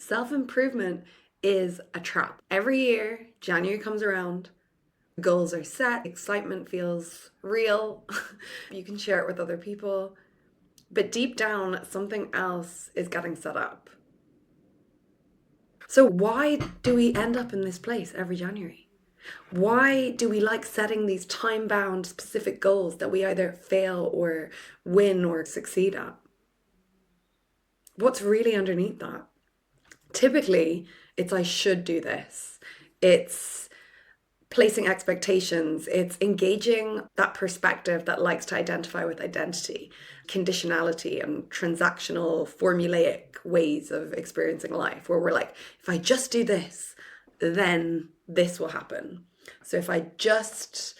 Self-improvement is a trap. Every year, January comes around, goals are set, excitement feels real, you can share it with other people, but deep down, something else is getting set up. So why do we end up in this place every January? Why do we like setting these time-bound specific goals that we either fail or win or succeed at? What's really underneath that? Typically, it's I should do this. It's placing expectations. It's engaging that perspective that likes to identify with identity, conditionality, and transactional, formulaic ways of experiencing life, where we're like, if I just do this, then this will happen. So if I just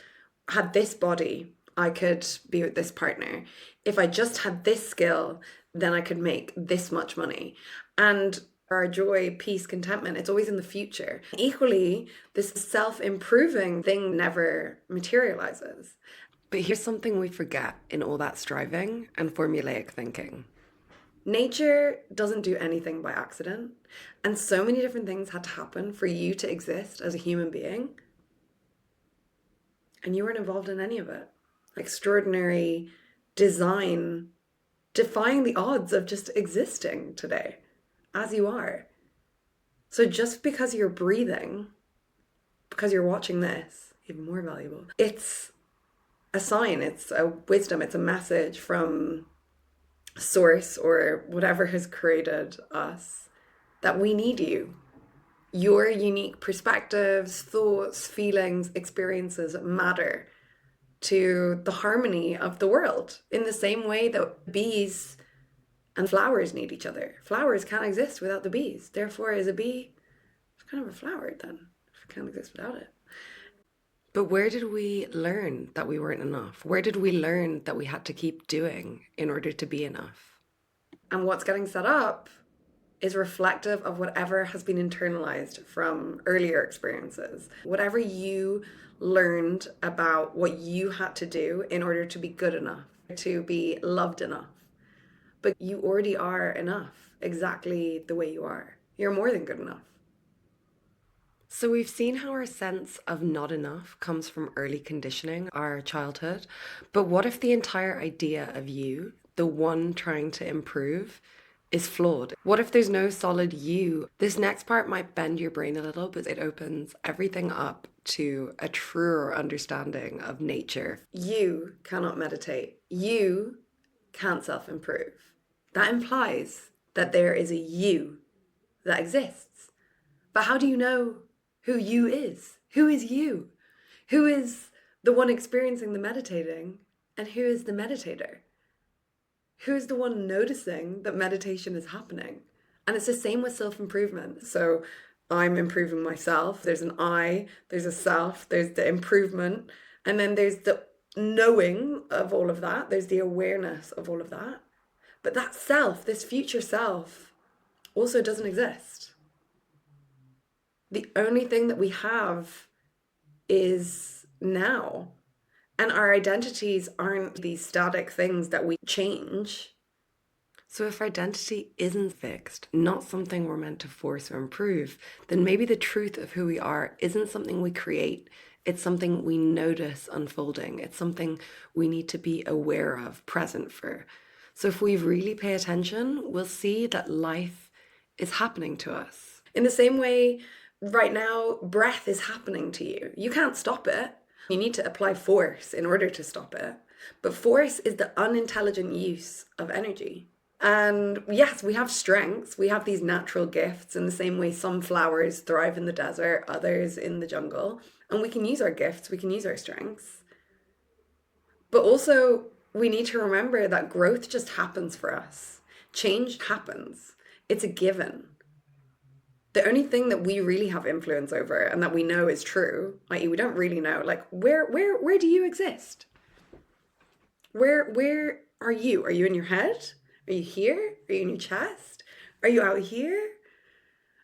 had this body, I could be with this partner. If I just had this skill, then I could make this much money. And our joy, peace, contentment, it's always in the future. Equally, this self-improving thing never materializes. But here's something we forget in all that striving and formulaic thinking. Nature doesn't do anything by accident, and so many different things had to happen for you to exist as a human being, and you weren't involved in any of it. Extraordinary design, defying the odds of just existing today as you are. So just because you're breathing, because you're watching this, even more valuable, it's a sign, it's a wisdom, it's a message from source or whatever has created us that we need you. Your unique perspectives, thoughts, feelings, experiences matter to the harmony of the world, in the same way that bees and flowers need each other. Flowers can't exist without the bees. Therefore, is a bee kind of a flower then, if it can't exist without it? But where did we learn that we weren't enough? Where did we learn that we had to keep doing in order to be enough? And what's getting set up is reflective of whatever has been internalized from earlier experiences. Whatever you learned about what you had to do in order to be good enough, to be loved enough. But you already are enough, exactly the way you are. You're more than good enough. So we've seen how our sense of not enough comes from early conditioning, our childhood. But what if the entire idea of you, the one trying to improve, is flawed? What if there's no solid you? This next part might bend your brain a little, but it opens everything up to a truer understanding of nature. You cannot meditate. You can't self-improve. That implies that there is a you that exists. But how do you know who you is? Who is you? Who is the one experiencing the meditating, and who is the meditator? Who's the one noticing that meditation is happening? And it's the same with self-improvement. So I'm improving myself. There's an I, there's a self, there's the improvement, and then there's the knowing of all of that. There's the awareness of all of that. But that self, this future self, also doesn't exist. The only thing that we have is now. And our identities aren't these static things that we change. So if identity isn't fixed, not something we're meant to force or improve, then maybe the truth of who we are isn't something we create. It's something we notice unfolding. It's something we need to be aware of, present for. So if we really pay attention, we'll see that life is happening to us. In the same way, right now, breath is happening to you. You can't stop it. You need to apply force in order to stop it. But force is the unintelligent use of energy. And yes, we have strengths. We have these natural gifts in the same way some flowers thrive in the desert, others in the jungle. And we can use our gifts, we can use our strengths. But also, we need to remember that growth just happens for us. Change happens. It's a given. The only thing that we really have influence over and that we know is true, i.e. we don't really know, like, where do you exist? Where are you? Are you in your head? Are you here? Are you in your chest? Are you out here?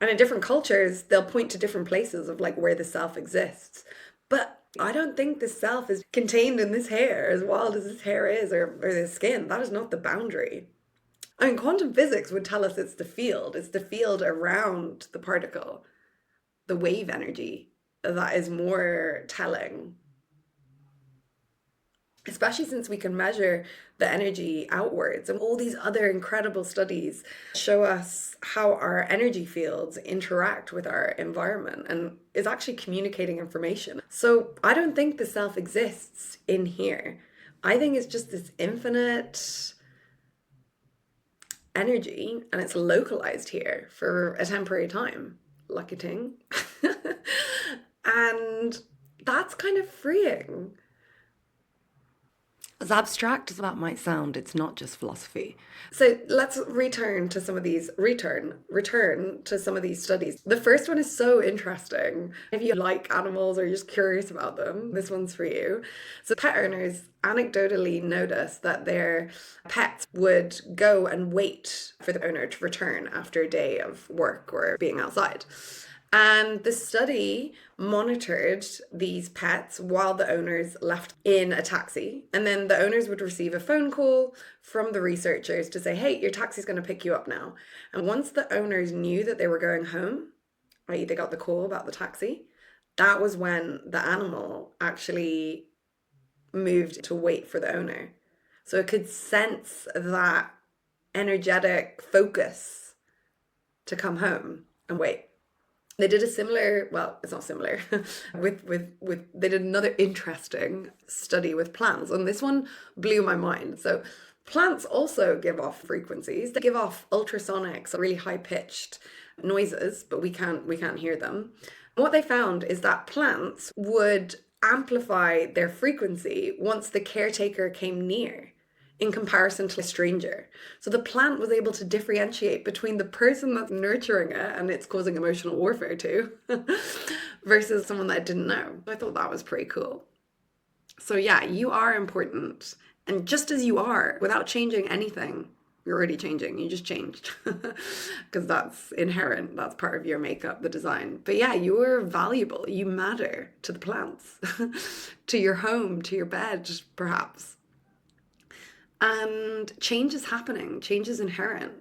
And in different cultures, they'll point to different places of like where the self exists. But I don't think the self is contained in this hair, as wild as this hair is, or this skin. That is not the boundary. I mean, quantum physics would tell us it's the field around the particle, the wave energy, that is more telling, especially since we can measure the energy outwards. And all these other incredible studies show us how our energy fields interact with our environment and is actually communicating information. So I don't think the self exists in here. I think it's just this infinite energy, and it's localized here for a temporary time. Lucky ting. And that's kind of freeing. As abstract as that might sound, it's not just philosophy. So let's return to some of these studies. The first one is so interesting. If you like animals or you're just curious about them, this one's for you. So pet owners anecdotally notice that their pets would go and wait for the owner to return after a day of work or being outside. And the study monitored these pets while the owners left in a taxi. And then the owners would receive a phone call from the researchers to say, hey, your taxi's going to pick you up now. And once the owners knew that they were going home, i.e., they got the call about the taxi, that was when the animal actually moved to wait for the owner. So it could sense that energetic focus to come home and wait. They did a similar, well, it's not similar, they did another interesting study with plants, and this one blew my mind. So plants also give off frequencies. They give off ultrasonics, really high-pitched noises, but we can't hear them. And what they found is that plants would amplify their frequency once the caretaker came near, in comparison to a stranger. So the plant was able to differentiate between the person that's nurturing it and it's causing emotional warfare to versus someone that I didn't know. I thought that was pretty cool. So yeah, you are important. And just as you are, without changing anything, you're already changing. You just changed because that's inherent. That's part of your makeup, the design. But yeah, you're valuable. You matter to the plants, to your home, to your bed, perhaps. And change is happening, change is inherent.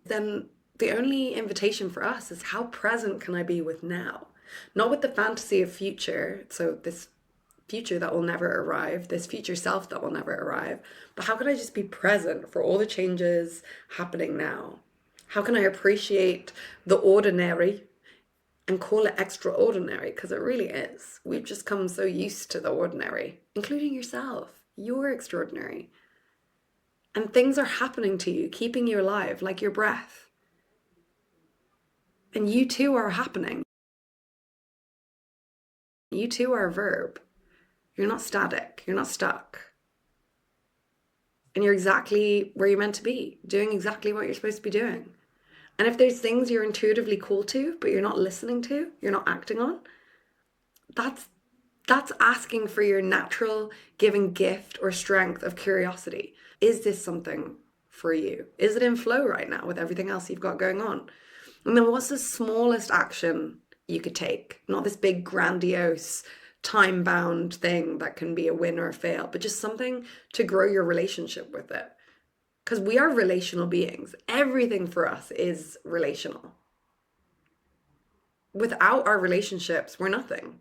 Then the only invitation for us is, how present can I be with now? Not with the fantasy of future, so this future that will never arrive, this future self that will never arrive, but how can I just be present for all the changes happening now? How can I appreciate the ordinary and call it extraordinary? Because it really is. We've just come so used to the ordinary, including yourself. You're extraordinary. And things are happening to you, keeping you alive, like your breath. And you too are happening. You too are a verb. You're not static. You're not stuck. And you're exactly where you're meant to be, doing exactly what you're supposed to be doing. And if there's things you're intuitively called to, but you're not listening to, you're not acting on, that's asking for your natural given gift or strength of curiosity. Is this something for you? Is it in flow right now with everything else you've got going on? And then what's the smallest action you could take? Not this big grandiose time-bound thing that can be a win or a fail, but just something to grow your relationship with it. Because we are relational beings. Everything for us is relational. Without our relationships, we're nothing.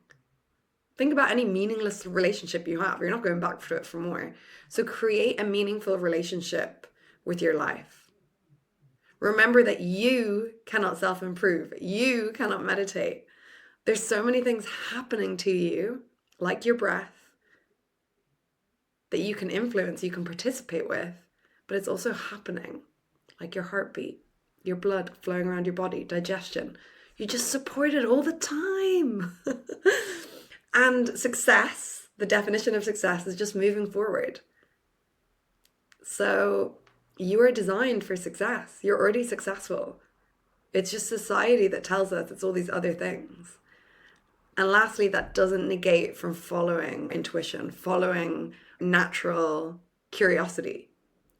Think about any meaningless relationship you have. You're not going back to it for more. So create a meaningful relationship with your life. Remember that you cannot self-improve. You cannot meditate. There's so many things happening to you, like your breath, that you can influence, you can participate with, but it's also happening, like your heartbeat, your blood flowing around your body, digestion. You just support it all the time. And success, the definition of success is just moving forward. So you are designed for success. You're already successful. It's just society that tells us it's all these other things. And lastly, that doesn't negate from following intuition, following natural curiosity.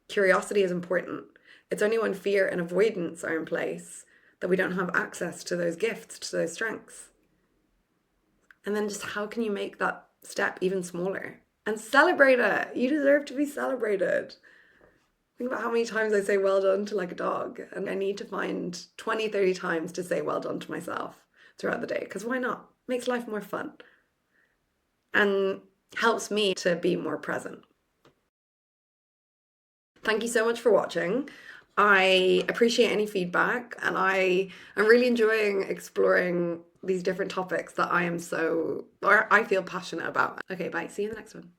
Curiosity is important. It's only when fear and avoidance are in place that we don't have access to those gifts, to those strengths. And then just how can you make that step even smaller? And celebrate it. You deserve to be celebrated. Think about how many times I say well done to like a dog, and I need to find 20, 30 times to say well done to myself throughout the day, because why not? Makes life more fun and helps me to be more present. Thank you so much for watching. I appreciate any feedback, and I'm really enjoying exploring these different topics that I feel passionate about. Okay, bye. See you in the next one.